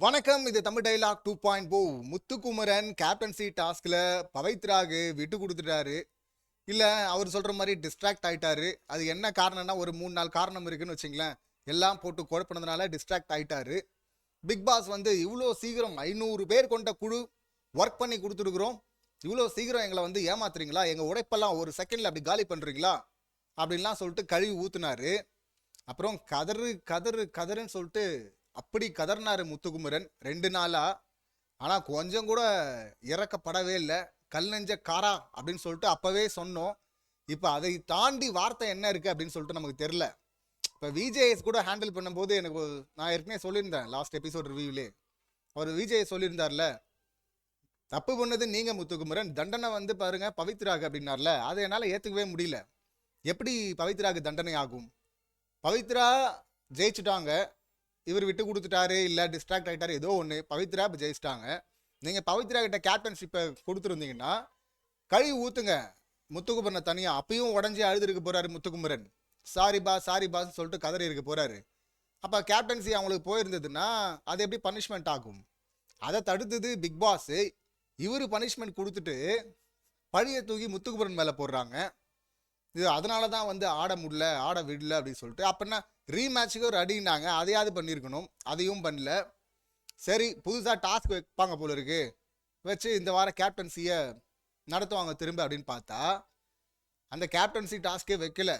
வணக்கம். இது Tamil dialogue 2.0. Muthukumaran captaincy டாஸ்க்ல பவித்ராக்கு விட்டு கொடுத்துட்டாரு. இல்ல அவர் சொல்ற மாதிரி டிஸ்ட்ராக்ட் ஆயிட்டாரு. அது என்ன காரணம்னா ஒரு 3-4 காரணம் இருக்குன்னு வச்சுங்களேன். எல்லாம் போட்டு குழப்பினதுனால டிஸ்ட்ராக்ட் ஆயிட்டாரு. பிக் பாஸ் வந்து இவ்வளோ சீக்கிரம் 500 பேர் கொண்ட குழு ஒர்க் பண்ணி கொடுத்துருக்குறோம். இவ்வளோ சீக்கிரம் எங்களை வந்து ஏமாத்துறீங்களா? எங்க உழைப்பெல்லாம் ஒரு செகண்ட்ல அப்படி காலி பண்றீங்களா? அப்படின்லாம் சொல்லிட்டு கழுவி ஊத்துனாரு. அப்புறம் கதறு கதறு கதறுன்னு சொல்லிட்டு அப்படி கதறினாரு முத்துக்குமரன் 2 நாளா. ஆனா கொஞ்சம் கூட இறக்கப்படவே இல்லை. கல் நெஞ்ச காரா அப்படின்னு சொல்லிட்டு அப்பவே சொன்னோம். இப்போ அதை தாண்டி வார்த்தை என்ன இருக்கு அப்படின்னு சொல்லிட்டு நமக்கு தெரியல. இப்போ விஜேஎஸ் கூட ஹேண்டில் பண்ணும்போது எனக்கு நான் ஏற்கனவே சொல்லியிருந்தேன் லாஸ்ட் எபிசோட் ரிவ்யூலே. அவர் விஜய் சொல்லியிருந்தார்ல, தப்பு பண்ணது நீங்க முத்துக்குமரன், தண்டனை வந்து பாருங்க பவித்ராக்கு அப்படின்னார்ல. அதை என்னால் ஏற்றுக்கவே முடியல. எப்படி பவித்ராக்கு தண்டனை ஆகும்? பவித்ரா ஜெயிச்சுட்டாங்க. இவர் விட்டு கொடுத்துட்டாரு, இல்லை டிஸ்ட்ராக்ட் ஆகிட்டாரு, ஏதோ ஒன்று. பவித்ரா இப்போ ஜெயிச்சிட்டாங்க. நீங்கள் பவித்ரா கிட்ட கேப்டன்ஷிப்பை கொடுத்துருந்தீங்கன்னா கழுவி ஊற்றுங்க முத்துக்குமரனை தனியாக. அப்பயும் உடஞ்சி அழுதுருக்கு போகிறாரு முத்துக்குமரன். சாரி பாஸ்ன்னு சொல்லிட்டு கதறி இருக்க போகிறாரு. அப்போ கேப்டன்சி அவங்களுக்கு போயிருந்ததுன்னா அது எப்படி பனிஷ்மெண்ட் ஆகும்? அதை தடுத்தது பிக் பாஸ். இவர் பனிஷ்மெண்ட் கொடுத்துட்டு பழியை தூக்கி முத்துக்குமரன் மேலே போடுறாங்க. இது அதனால தான் வந்து ஆட முடியல, ஆட விடல அப்படின்னு சொல்லிட்டு. அப்படின்னா ரீமேட்சுக்கு ஒரு அடினாங்க, அதையாவது பண்ணியிருக்கணும். அதையும் பண்ணல. சரி, புதுசாக டாஸ்க் வைப்பாங்க போல இருக்கு, வச்சு இந்த வாரம் கேப்டன்சியை நடத்துவாங்க திரும்ப அப்படின்னு பார்த்தா அந்த கேப்டன்சி டாஸ்கே வைக்கல.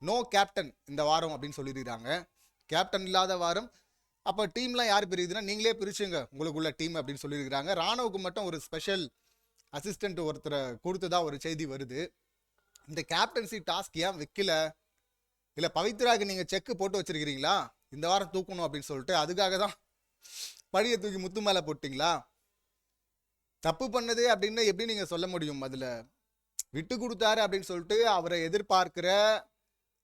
நோ கேப்டன் இந்த வாரம் அப்படின்னு சொல்லியிருக்காங்க. கேப்டன் இல்லாத வாரம். அப்போ டீம்லாம் யார் பிரியுதுன்னா நீங்களே பிரிச்சுங்க உங்களுக்குள்ள டீம் அப்படின்னு சொல்லியிருக்கிறாங்க. ராணுவுக்கு மட்டும் ஒரு ஸ்பெஷல் அசிஸ்டன்ட் ஒருத்தரை கொடுத்ததா ஒரு செய்தி வருது. இந்த கேப்டன்சி டாஸ்க் ஏன் வைக்கல? இல்லை பவித்ராக்கு நீங்கள் செக்கு போட்டு வச்சிருக்கிறீங்களா இந்த வாரம் தூக்கணும் அப்படின்னு சொல்லிட்டு? அதுக்காக தான் பழியை தூக்கி முத்து மேலே போட்டிங்களா? தப்பு பண்ணது அப்படின்னு எப்படி நீங்கள் சொல்ல முடியும்? அதில் விட்டு கொடுத்தாரு அப்படின்னு சொல்லிட்டு அவரை எதிர்பார்க்கிற,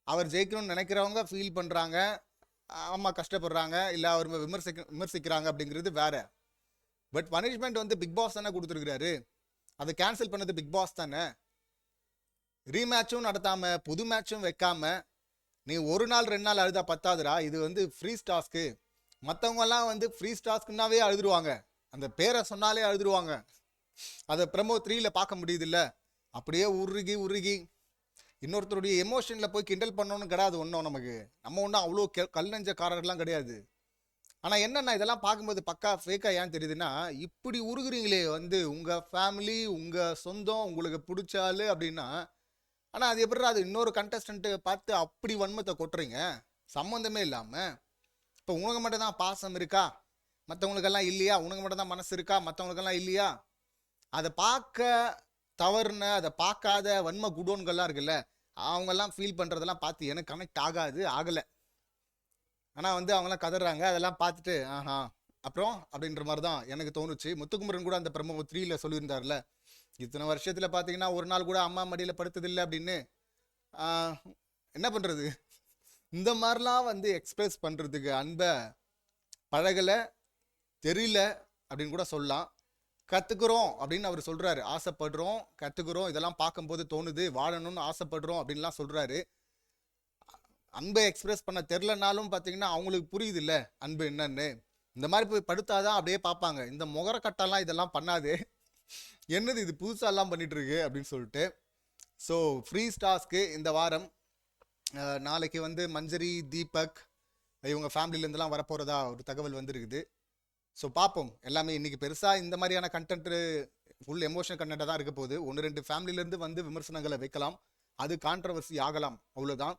அவர் ஜெயிக்கணும்னு நினைக்கிறவங்க ஃபீல் பண்ணுறாங்க, ஆமாம் கஷ்டப்படுறாங்க, இல்லை அவர் விமர்சிக்கிறாங்க அப்படிங்கிறது வேற. பட் பனிஷ்மெண்ட் வந்து பிக் பாஸ் தானே கொடுத்துருக்கிறாரு. அதை கேன்சல் பண்ணது பிக் பாஸ் தானே. ரீமேட்சும் நடத்தாம புது மேட்சும் வைக்காம நீ ஒரு நாள் 2 நாள் அழுதா பத்தாதுரா. இது வந்து ஃப்ரீஸ் டாஸ்க்கு. மற்றவங்கெல்லாம் வந்து ஃப்ரீஸ் டாஸ்க்குன்னாவே அழுதுருவாங்க, அந்த பேரை சொன்னாலே அழுதுருவாங்க. அதை ப்ரமோ 3ல பார்க்க முடியுது இல்லை? அப்படியே உருகி உருகி இன்னொருத்தருடைய எமோஷனில் போய் கிண்டல் பண்ணணும்னு கிடையாது ஒன்றும். நமக்கு நம்ம ஒன்றும் அவ்வளோ கல் நெஞ்சக்காரர்கள்லாம் கிடையாது. ஆனால் என்னென்னா இதெல்லாம் பார்க்கும்போது பக்கா ஃபேக்காக ஏன் தெரியுதுன்னா, இப்படி உருகுறீங்களே வந்து உங்கள் ஃபேமிலி, உங்கள் சொந்தம், உங்களுக்கு பிடிச்சாலு அப்படின்னா. ஆனால் அது எப்படி அது இன்னொரு கண்டஸ்டண்ட்டு பார்த்து அப்படி வன்மத்தை கொட்டுறீங்க சம்மந்தமே இல்லாமல்? இப்போ உனக்கு மட்டும் தான் பாசம் இருக்கா, மற்றவங்களுக்கெல்லாம் இல்லையா? உனக்கு மட்டும் தான் மனசு இருக்கா, மற்றவங்களுக்கெல்லாம் இல்லையா? அதை பார்க்க தவறுன, அதை பார்க்காத வன்ம குடோன்கள்லாம் இருக்குல்ல, அவங்கெல்லாம் ஃபீல் பண்ணுறதெல்லாம் பார்த்து எனக்கு கனெக்ட் ஆகலை. ஆனால் வந்து அவங்களாம் கதறாங்க. அதெல்லாம் பார்த்துட்டு ஆஹா அப்புறம் அப்படின்ற மாதிரி தான் எனக்கு தோணுச்சு. முத்துக்குமரன் கூட அந்த பிரம்ம 3ல சொல்லியிருந்தார்ல, இத்தனை வருஷத்தில் பார்த்தீங்கன்னா ஒரு நாள் கூட அம்மா மடியில் படுத்ததில்லை அப்படின்னு. என்ன பண்ணுறது? இந்த மாதிரிலாம் வந்து எக்ஸ்பிரஸ் பண்ணுறதுக்கு அன்பை பழகலை, தெரியல அப்படின்னு கூட சொல்லலாம். கற்றுக்குறோம் அப்படின்னு அவர் சொல்கிறாரு. ஆசைப்படுறோம், கற்றுக்குறோம், இதெல்லாம் பார்க்கும்போது தோணுது, வாழணும்னு ஆசைப்படுறோம் அப்படின்லாம் சொல்கிறாரு. அன்பை எக்ஸ்பிரஸ் பண்ண தெரிலனாலும் பார்த்தீங்கன்னா அவங்களுக்கு புரியுது இல்லை அன்பு என்னன்னு. இந்த மாதிரி போய் படுத்தாதான் அப்படியே பார்ப்பாங்க, இந்த முகரக்கட்டெல்லாம் இதெல்லாம் பண்ணாது, என்னது இது புதுசாலாம் பண்ணிட்டு இருக்கு அப்படின்னு சொல்லிட்டு. ஸோ ஃப்ரீஸ் டாஸ்க்கு இந்த வாரம். நாளைக்கு வந்து மஞ்சரி, தீபக் இவங்க ஃபேமிலியிலேருந்துலாம் வரப்போகிறதா ஒரு தகவல் வந்துருக்குது. ஸோ பார்ப்போம். எல்லாமே இன்றைக்கி பெருசாக இந்த மாதிரியான கண்டென்ட்டு ஃபுல் எமோஷனல் கண்டென்ட்டாக தான் இருக்க போகுது. 1-2 ஃபேமிலியிலேருந்து வந்து விமர்சனங்களை வைக்கலாம், அது கான்ட்ரவர்சி ஆகலாம், அவ்வளோதான்.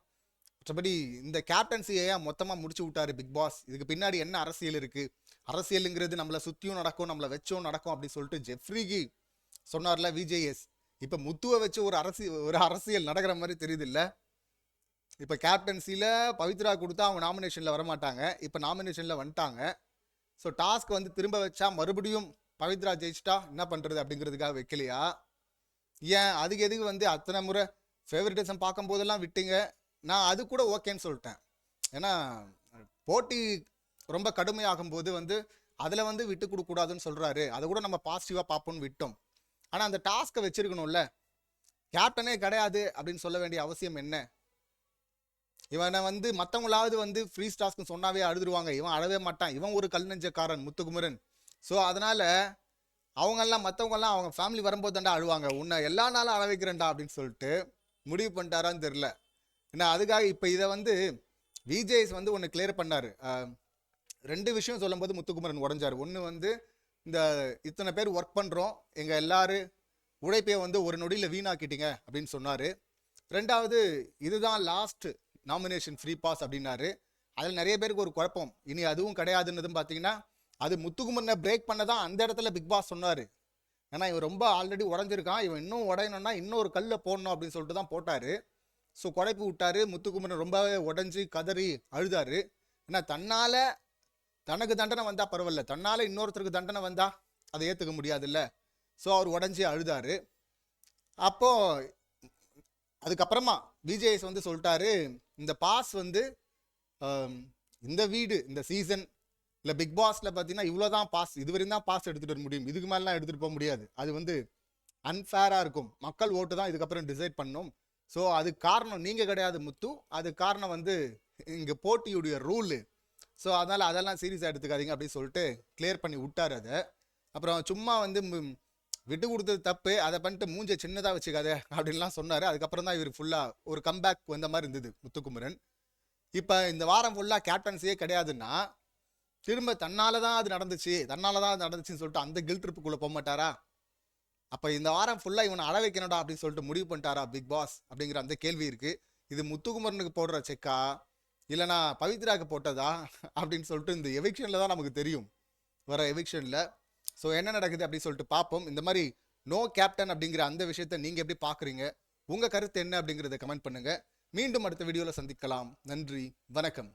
மற்றபடி இந்த கேப்டன்சியை மொத்தமாக முடிச்சு விட்டாரு பிக் பாஸ். இதுக்கு பின்னாடி என்ன அரசியல் இருக்குது? அரசியலுங்கிறது நம்மளை சுற்றியும் நடக்கும், நம்மளை வச்சும் நடக்கும் அப்படின்னு சொல்லிட்டு ஜெஃப்ரிக்கு சொன்னார்ல விஜேஎஸ். இப்போ முத்துவை வச்சு ஒரு அரசியல் நடக்கிற மாதிரி தெரியுது இல்லை? இப்போ கேப்டன்சியில் பவித்ரா கொடுத்தா அவங்க நாமினேஷனில் வரமாட்டாங்க, இப்போ நாமினேஷனில் வந்துட்டாங்க. ஸோ டாஸ்க் வந்து திரும்ப வச்சா மறுபடியும் பவித்ரா ஜெயிச்சிட்டா என்ன பண்ணுறது அப்படிங்கிறதுக்காக வைக்கலையா? ஏன் அதுக்கு எதுக்கு வந்து அத்தனை முறை ஃபேவரட்டிசம் பார்க்கும்போதெல்லாம் விட்டீங்க? நான் அது கூட ஓகேன்னு சொல்லிட்டேன். ஏன்னா போட்டி ரொம்ப கடுமையாகும் போது வந்து அதில் வந்து விட்டு கொடுக்கூடாதுன்னு சொல்கிறாரு, அதை கூட நம்ம பாசிட்டிவாக பார்ப்போம்னு விட்டோம். ஆனால் அந்த டாஸ்க்கை வச்சிருக்கணும்ல. கேப்டனே கிடையாது அப்படின்னு சொல்ல வேண்டிய அவசியம் என்ன? இவனை வந்து மற்றவங்களாவது வந்து ஃப்ரீ ஸ்டாஸ்க்கு சொன்னாவே அழுதுருவாங்க, இவன் அழவே மாட்டான், இவன் ஒரு கல் நெஞ்சக்காரன் முத்துக்குமரன். ஸோ அதனால அவங்கெல்லாம் மற்றவங்கெல்லாம் அவங்க ஃபேமிலி வரும்போது தாண்டா அழுவாங்க, உன்னை எல்லா நாளும் அழ வைக்கிறேன்டா அப்படின்னு சொல்லிட்டு முடிவு பண்ணிட்டாரான்னு தெரில. ஏன்னா அதுக்காக இப்போ இதை வந்து விஜேஎஸ் வந்து ஒன்று கிளியர் பண்ணார். ரெண்டு விஷயம் சொல்லும்போது முத்துக்குமரன் உடஞ்சார். ஒன்று வந்து இந்த இத்தனை பேர் ஒர்க் பண்ணுறோம், எங்கள் எல்லாரும் உழைப்பையை வந்து ஒரு நொடியில் வீணாக்கிட்டீங்க அப்படின்னு சொன்னார். ரெண்டாவது, இதுதான் லாஸ்ட் நாமினேஷன் ஃப்ரீ பாஸ் அப்படின்னாரு. அதில் நிறைய பேருக்கு ஒரு குழப்பம், இனி அதுவும் கிடையாதுன்னதும் பார்த்தீங்கன்னா அது முத்துக்குமரனை பிரேக் பண்ண தான் அந்த இடத்துல பிக் பாஸ் சொன்னார். ஏன்னா இவன் ரொம்ப ஆல்ரெடி உடஞ்சிருக்கான், இவன் இன்னும் உடையணும்னா இன்னொரு கல்லை போடணும் அப்படின்னு சொல்லிட்டு தான் போட்டார். ஸோ குழப்பி விட்டாரு. முத்துக்குமரன் ரொம்பவே உடஞ்சி கதறி அழுதாரு. ஏன்னா தன்னால் தனக்கு தண்டனை வந்தால் பரவாயில்ல, தன்னால் இன்னொருத்தருக்கு தண்டனை வந்தால் அதை ஏற்றுக்க முடியாதுல்ல. ஸோ அவர் உடஞ்சி அழுதாரு. அப்போது அதுக்கப்புறமா விஜேஎஸ் வந்து சொல்லிட்டாரு, இந்த பாஸ் வந்து இந்த வீடு இந்த சீசன் இல்லை பிக் பாஸில் பார்த்தீங்கன்னா இவ்வளோ தான் பாஸ், இதுவரையும் தான் பாஸ் எடுத்துகிட்டு வர முடியும், இதுக்கு மேலாம் எடுத்துகிட்டு போக முடியாது, அது வந்து அன்ஃபேராக இருக்கும், மக்கள் ஓட்டு தான் இதுக்கப்புறம் டிசைட் பண்ணணும். ஸோ அதுக்கு காரணம் நீங்கள் கிடையாது முத்து, அது காரணம் வந்து இங்கே போட்டியுடைய ரூலு. ஸோ அதனால் அதெல்லாம் சீரியஸாக எடுத்துக்காதீங்க அப்படின்னு சொல்லிட்டு கிளியர் பண்ணி விட்டார் அதை. அப்புறம் சும்மா வந்து விட்டு கொடுத்தது தப்பு, அதை பண்ணிட்டு மூஞ்சை சின்னதாக வச்சுக்காத அப்படின்லாம் சொன்னார். அதுக்கப்புறம் தான் இவர் ஃபுல்லாக ஒரு கம்பேக் வந்த மாதிரி இருந்தது முத்துக்குமரன். இப்போ இந்த வாரம் ஃபுல்லாக கேப்டன்சியே கிடையாதுன்னா திரும்ப தன்னால தான் அது நடந்துச்சுன்னு சொல்லிட்டு அந்த கில்ட் ட்ரிப்புக்குள்ளே போக மாட்டாரா? அப்போ இந்த வாரம் ஃபுல்லாக இவனை அழ வைக்கணும்டா அப்படின்னு சொல்லிட்டு முடிவு பண்ணிட்டாரா பிக் பாஸ் அப்படிங்கிற அந்த கேள்வி இருக்குது. இது முத்துக்குமரனுக்கு போடுற செக்கா இல்லைனா பவித்ராவுக்கு போட்டதா அப்படின்னு சொல்லிட்டு இந்த எவிக்ஷனில் தான் நமக்கு தெரியும், வர எவிக்ஷனில். ஸோ என்ன நடக்குது அப்படின்னு சொல்லிட்டு பார்ப்போம். இந்த மாதிரி நோ கேப்டன் அப்படிங்கிற அந்த விஷயத்தை நீங்கள் எப்படி பார்க்குறீங்க, உங்கள் கருத்து என்ன அப்படிங்கிறத கமெண்ட் பண்ணுங்கள். மீண்டும் அடுத்த வீடியோவில் சந்திக்கலாம். நன்றி, வணக்கம்.